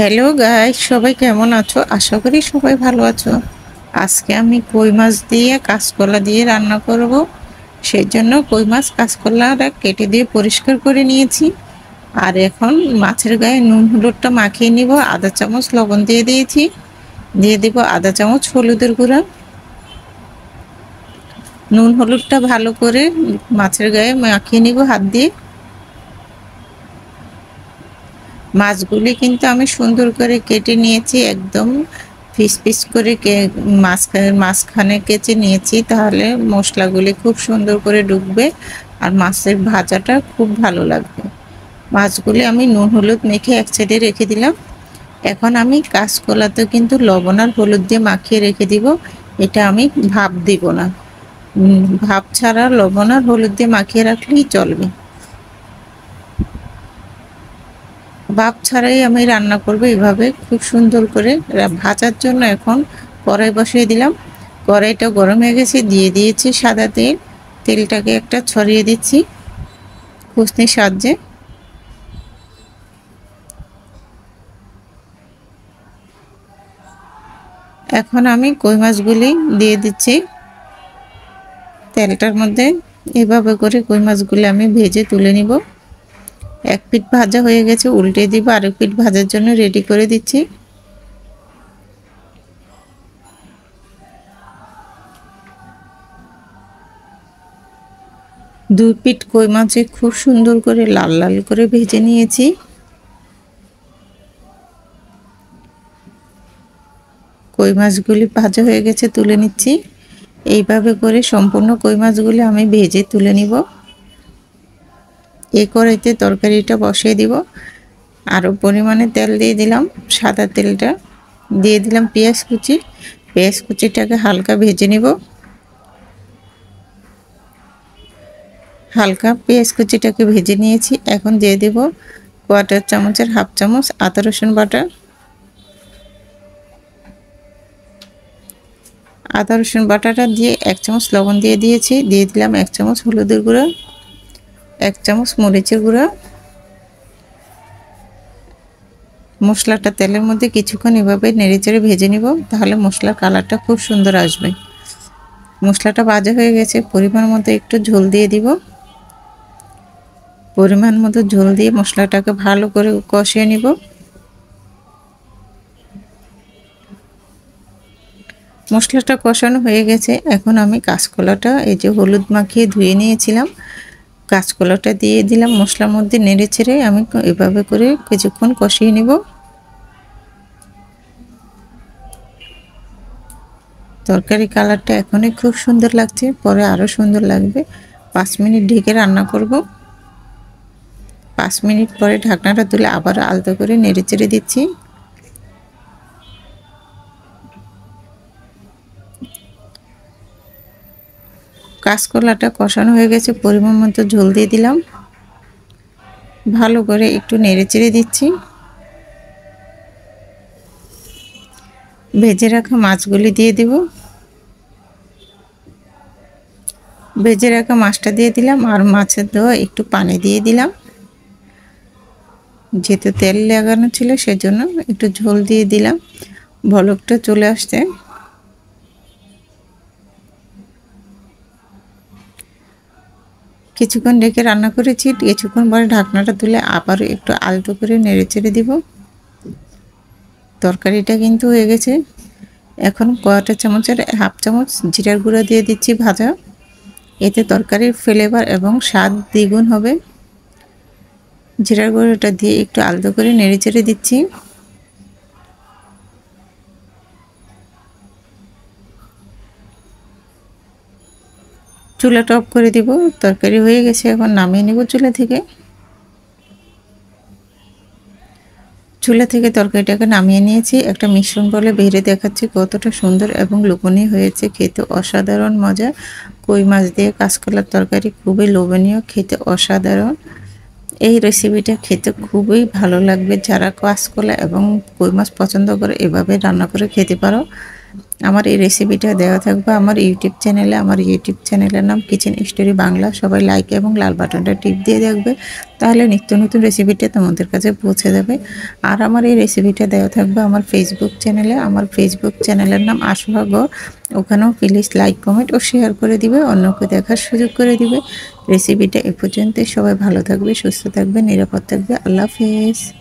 Hello guys, সবাই কেমন আছো? আশা করি সবাই ভালো আছো। আজকে আমি কই মাছ দিয়ে কাঁচকলা দিয়ে রান্না করব। সেই জন্য কই মাছ কাঁচকলাটা কেটে দিয়ে পরিষ্কার করে নিয়েছি। আর এখন মাছের গায়ে নুন হলুদটা মাখিয়ে নিব। আধা চামচ লবণ দিয়ে দিয়েছি। দিয়ে দিব আধা চামচ হলুদের গুঁড়া। নুন হলুদটা ভালো করে মাছের গায়ে মাখিয়ে নিব হাত দিয়ে। মাছগুলি কিন্তু আমি সুন্দর করে কেটে নিয়েছি, একদম পিস পিস করে মাঝখানে কেটে নিয়েছি, তাহলে মশলাগুলি খুব সুন্দর করে ঢুকবে আর মাছের ভাজাটা খুব ভালো লাগবে। মাছগুলি আমি নুন হলুদ মেখে এক সাইডে রেখে দিলাম। এখন আমি কাঁচকলাতে কিন্তু লবণ আর হলুদ দিয়ে মাখিয়ে রেখে দিব। এটা আমি ভাপ দিব না, ভাপ ছাড়া লবণ আর হলুদ দিয়ে মাখিয়ে রাখলেই চলবে। ভাপ ছাড়াই আমি রান্না করব এভাবে খুব সুন্দর করে। ভাজার জন্য এখন কড়াই বসিয়ে দিলাম। কড়াইটা গরম হয়ে গেছে, দিয়ে দিয়েছি সাদা তেল। তেলটাকে একটা ছড়িয়ে দিচ্ছি খুসনির সাহায্যে। এখন আমি কই মাছগুলি দিয়ে দিচ্ছি তেলটার মধ্যে। এভাবে করে কই মাছগুলি আমি ভেজে তুলে নিব। এক পিঠ ভাজা হয়ে গেছে, উল্টে দিব। আরেক পিঠ ভাজার জন্য রেডি করে দিচ্ছি। দুই পিঠ কই মাছে খুব সুন্দর করে লাল লাল করে ভেজে নিয়েছি। কই মাছগুলি ভাজা হয়ে গেছে, তুলে নিচ্ছি। এইভাবে করে সম্পূর্ণ কই মাছগুলি আমি ভেজে তুলে নিব। এই কড়াইতে তরকারিটা বসিয়ে দিব। আরও পরিমাণে তেল দিয়ে দিলাম, সাদা তেলটা দিয়ে দিলাম পেঁয়াজ কুচি। পেঁয়াজ কুচিটাকে হালকা ভেজে নিব। হালকা পেঁয়াজ কুচিটাকে ভেজে নিয়েছি। এখন দিয়ে দেব কোয়ার্টার চামচের হাফ চামচ আদা রসুন বাটা। আদা রসুন বাটাটা দিয়ে এক চামচ লবণ দিয়ে দিয়েছি। দিয়ে দিলাম এক চামচ হলুদের গুঁড়া, এক চামচ মরিচের গুঁড়া। মশলাটা তেলের মধ্যে কিছুক্ষণ এভাবে নেড়েচেড়ে ভেজে নিব, তাহলে মশলার কালারটা খুব সুন্দর আসবে। মশলাটা ভাজা হয়ে গেছে, পরিমাণ মতো একটু ঝোল দিয়ে দিব। পরিমাণ মতো ঝোল দিয়ে মশলাটাকে ভালো করে কষিয়ে নিব। মশলাটা কষানো হয়ে গেছে। এখন আমি কাঁচকলাটা এই যে হলুদ মাখিয়ে ধুয়ে নিয়েছিলাম, কাঁচকলাটা দিয়ে দিলাম মশলার মধ্যে। নেড়ে ছেড়ে আমি এভাবে করে কিছুক্ষণ কষিয়ে নিব। তরকারি কালারটা এখনই খুব সুন্দর লাগছে, পরে আরও সুন্দর লাগবে। 5 মিনিট ঢেকে রান্না করব। 5 মিনিট পরে ঢাকনাটা তুলে আবার আলতো করে নেড়ে চেড়ে দিচ্ছি। কাঁচকলাটা কষানো হয়ে গেছে, পরিমাণ মতো ঝোল দিয়ে দিলাম। ভালো করে একটু নেড়ে চেড়ে দিচ্ছি। ভেজে রাখা মাছগুলি দিয়ে দেব। ভেজে রাখা মাছটা দিয়ে দিলাম, আর মাছের দেওয়া একটু পানি দিয়ে দিলাম। যেহেতু তেল লাগানো ছিল সেজন্য একটু ঝোল দিয়ে দিলাম। বলকটা চলে আসছে। কিছুক্ষণ ঢেকে রান্না করেছি। কিছুক্ষণ পরে ঢাকনাটা তুলে আবার একটু আলতো করে নেড়ে চেড়ে দিব। তরকারিটা কিন্তু হয়ে গেছে। এখন কোয়ার্টার চামচের হাফ চামচ জিরার গুঁড়া দিয়ে দিচ্ছি ভাজা। এতে তরকারির ফ্লেভার এবং স্বাদ দ্বিগুণ হবে। জিরার গুঁড়োটা দিয়ে একটু আলতো করে নেড়ে চেড়ে দিচ্ছি। চুলাটা অফ করে দিব। তরকারি হয়ে গেছে, এখন নামিয়ে নেব চুলা থেকে। চুলা থেকে তরকারিটাকে নামিয়ে নিয়েছি। একটা মিশ্রণ বলে বেড়ে দেখাচ্ছি কতটা সুন্দর এবং লোভনীয় হয়েছে। খেতে অসাধারণ মজা। কই মাছ দিয়ে কাঁচকলার তরকারি খুবই লোভনীয়, খেতে অসাধারণ। এই রেসিপিটা খেতে খুবই ভালো লাগবে। যারা কাঁচকলা এবং কই মাছ পছন্দ করে এভাবে রান্না করে খেতে পারো। আমার এই রেসিপিটা দেওয়া থাকবে আমার ইউটিউব চ্যানেলে। আমার ইউটিউব চ্যানেলের নাম কিচেন স্টোরি বাংলা। সবাই লাইক এবং লাল বাটনটা টিপ দিয়ে দেখবে, তাহলে নিত্য নতুন রেসিপিটা তোমাদের কাছে পৌঁছে যাবে। আর আমার এই রেসিপিটা দেওয়া থাকবে আমার ফেসবুক চ্যানেলে। আমার ফেসবুক চ্যানেলের নাম আশুহাগর। ওখানেও প্লিজ লাইক কমেন্ট ও শেয়ার করে দিবে, অন্যকে দেখার সুযোগ করে দিবে। রেসিপিটা এ পর্যন্তই। সবাই ভালো থাকবে, সুস্থ থাকবে, নিরাপদ থাকবে। আল্লাহ হাফেজ।